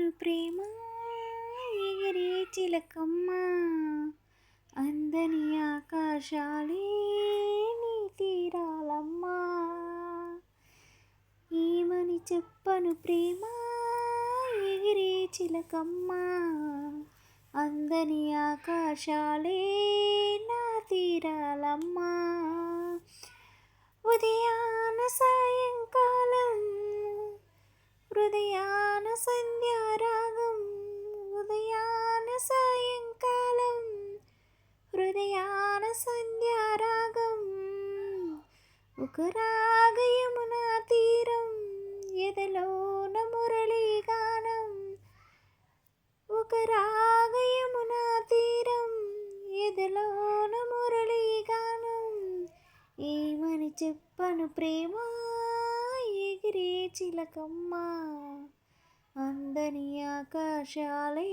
చెప్పను ప్రేమ ఎగిరే చిలకమ్మ అందని ఆకాశాలే నీ తీరాలమ్మా. ఏమని చెప్పను ప్రేమ ఎగిరే చిలకమ్మ అందని ఆకాశాలే నా తీరాలమ్మా. ఉదయాన సాయంకాలం హృదయాన సంధ్యారాగం, ఉదయాన సాయంకాలం హృదయాన సంధ్యారాగం, ఒక రాగయమునా తీరం ఎదలోన మురళీగానం, ఒక రాగయమునా తీరం ఎదలోన మురళీగానం. ఏమని చెప్పను ప్రేమ ఎగిరే చిలకమ్మ అందని ఆకాశాలే